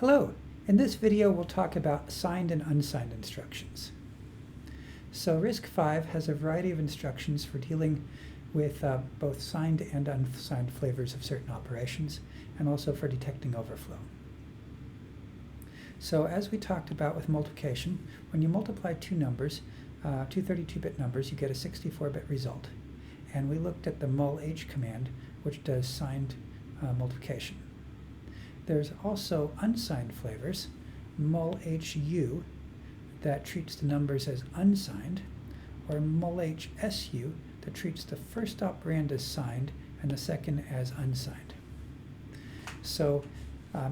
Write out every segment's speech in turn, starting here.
Hello, in this video we'll talk about signed and unsigned instructions. So RISC-V has a variety of instructions for dealing with both signed and unsigned flavors of certain operations, and also for detecting overflow. So as we talked about with multiplication, when you multiply two numbers, two 32-bit numbers, you get a 64-bit result. And we looked at the mul-h command, which does signed multiplication. There's also unsigned flavors, mul-hu, that treats the numbers as unsigned, or mul-hsu, that treats the first operand as signed and the second as unsigned. So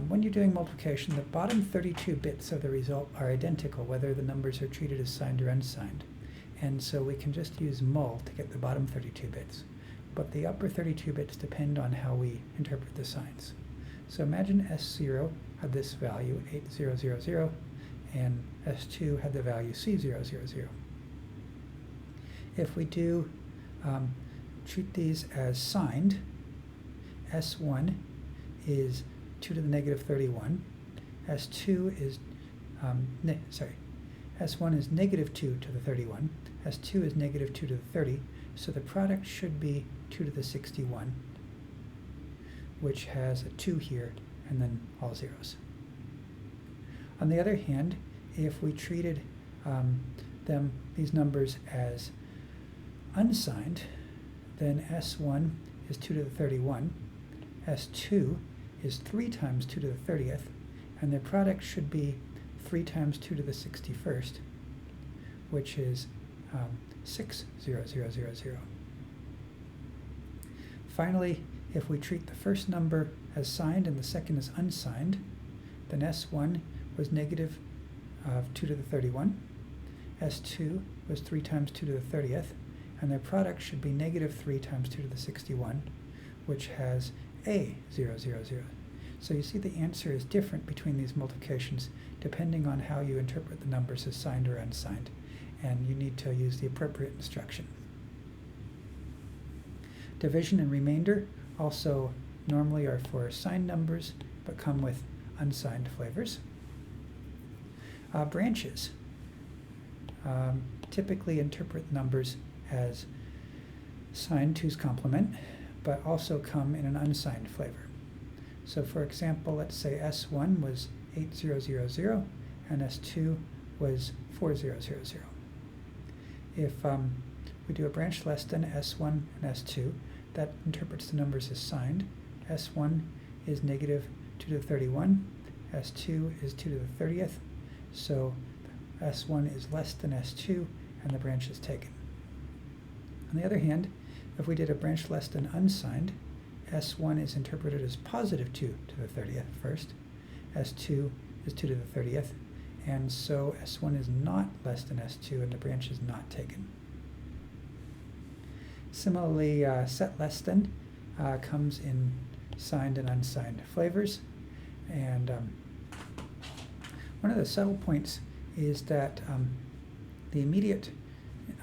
when you're doing multiplication, the bottom 32 bits of the result are identical, whether the numbers are treated as signed or unsigned. And so we can just use mul to get the bottom 32 bits. But the upper 32 bits depend on how we interpret the signs. So imagine S0 had this value, 8000, and S2 had the value C000. If we do treat these as signed, S1 is 2 to the negative 31, S2 is, S1 is negative 2 to the 31, S2 is negative 2 to the 30, so the product should be 2 to the 61, which has a 2 here, and then all zeros. On the other hand, if we treated these numbers as unsigned, then S1 is 2 to the 31, S2 is 3 times 2 to the 30th, and their product should be 3 times 2 to the 61st, which is 60000. Finally, if we treat the first number as signed and the second as unsigned, then S1 was negative 2 to the 31, S2 was 3 times 2 to the 30th, and their product should be negative 3 times 2 to the 61, which has A000. So you see the answer is different between these multiplications depending on how you interpret the numbers as signed or unsigned, and you need to use the appropriate instruction. Division and remainder also normally are for signed numbers, but come with unsigned flavors. Branches typically interpret numbers as signed 2's complement, but also come in an unsigned flavor. So for example, let's say S1 was 8000 and S2 was 4000. If we do a branch less than S1 and S2, that interprets the numbers as signed. S1 is negative 2 to the 31, S2 is 2 to the 30th, so S1 is less than S2 and the branch is taken. On the other hand, if we did a branch less than unsigned, S1 is interpreted as positive 2 to the 30th first, S2 is 2 to the 30th, and so S1 is not less than S2 and the branch is not taken. Similarly, set less than comes in signed and unsigned flavors, and one of the subtle points is that the immediate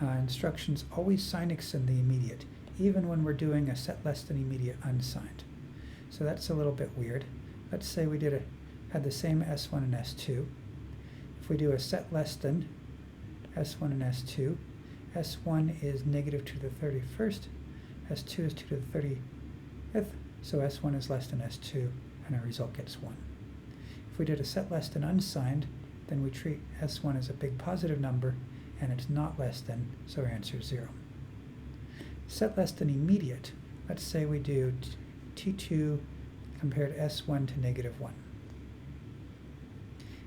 instructions always sign extend the immediate, even when we're doing a set less than immediate unsigned. So that's a little bit weird. Let's say we had the same S1 and S2. If we do a set less than S1 and S2, S1 is negative 2 to the 31st, S2 is 2 to the 30th, so S1 is less than S2, and our result gets 1. If we did a set less than unsigned, then we treat S1 as a big positive number, and it's not less than, so our answer is 0. Set less than immediate, let's say we do T2 compared S1 to negative 1.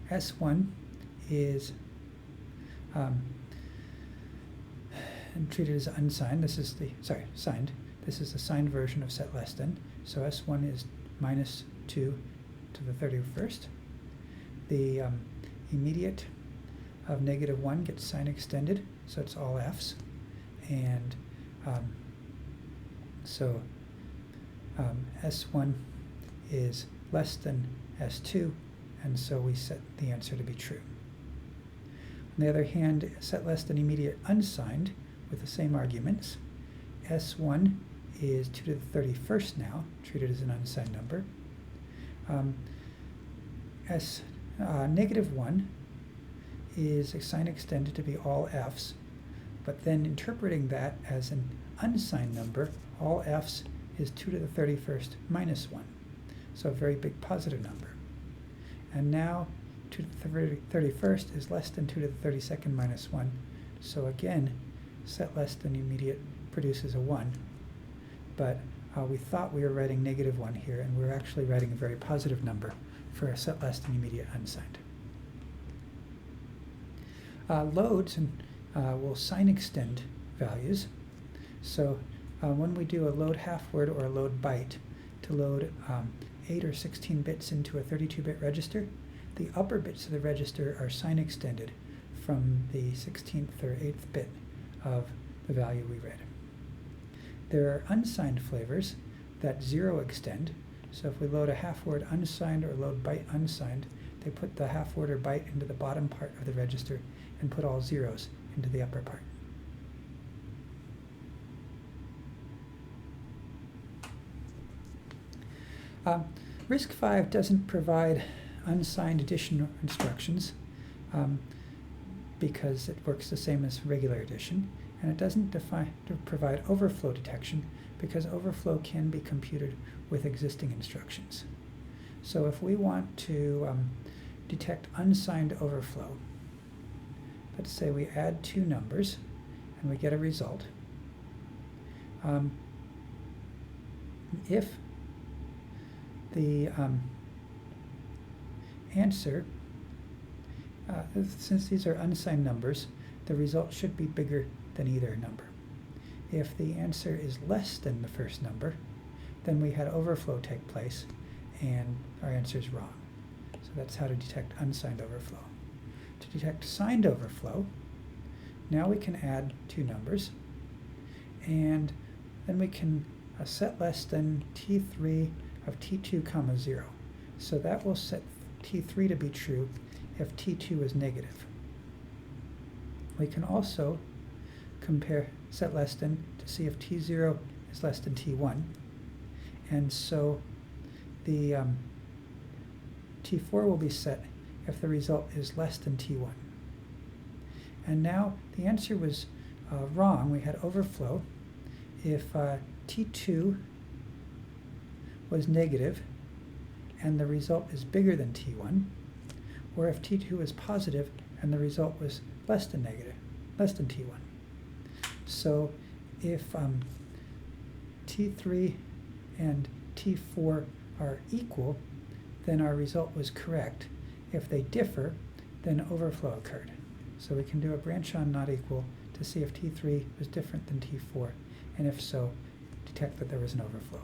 S1 is treated as unsigned. This is the, signed. This is the signed version of set less than. So S1 is minus 2 to the 31st. The immediate of negative 1 gets sign extended, so it's all F's. And S1 is less than S2, and so we set the answer to be true. On the other hand, set less than immediate unsigned with the same arguments. S1 is 2 to the 31st now, treated as an unsigned number. -1 is assigned extended to be all f's, but then interpreting that as an unsigned number, all f's is 2 to the 31st minus 1, so a very big positive number. And now 2 to the 31st is less than 2 to the 32nd minus 1, so again, set less than immediate produces a 1, but we thought we were writing -1 here, and we're actually writing a very positive number for a set less than immediate unsigned. Loads will sign extend values. So when we do a load half word or a load byte to load 8 or 16 bits into a 32-bit register, the upper bits of the register are sign extended from the 16th or 8th bit of the value we read. There are unsigned flavors that zero extend. So if we load a half word unsigned or load byte unsigned, they put the half word or byte into the bottom part of the register and put all zeros into the upper part. RISC-V doesn't provide unsigned addition instructions because it works the same as regular addition, and it doesn't provide overflow detection because overflow can be computed with existing instructions. So if we want to detect unsigned overflow, let's say we add two numbers and we get a result. If the answer, since these are unsigned numbers, the result should be bigger than either number. If the answer is less than the first number, then we had overflow take place and our answer is wrong. So that's how to detect unsigned overflow. To detect signed overflow, now we can add two numbers, and then we can set less than T3 of T2 comma 0. So that will set T3 to be true if T2 is negative. We can also compare set less than to see if T0 is less than T1. And so the T4 will be set if the result is less than T1. And now the answer was wrong. We had overflow if T2 was negative and the result is bigger than T1, or if T2 is positive and the result was less than T1. So if T3 and T4 are equal, then our result was correct. If they differ, then overflow occurred. So we can do a branch on not equal to see if T3 was different than T4, and if so, detect that there was an overflow.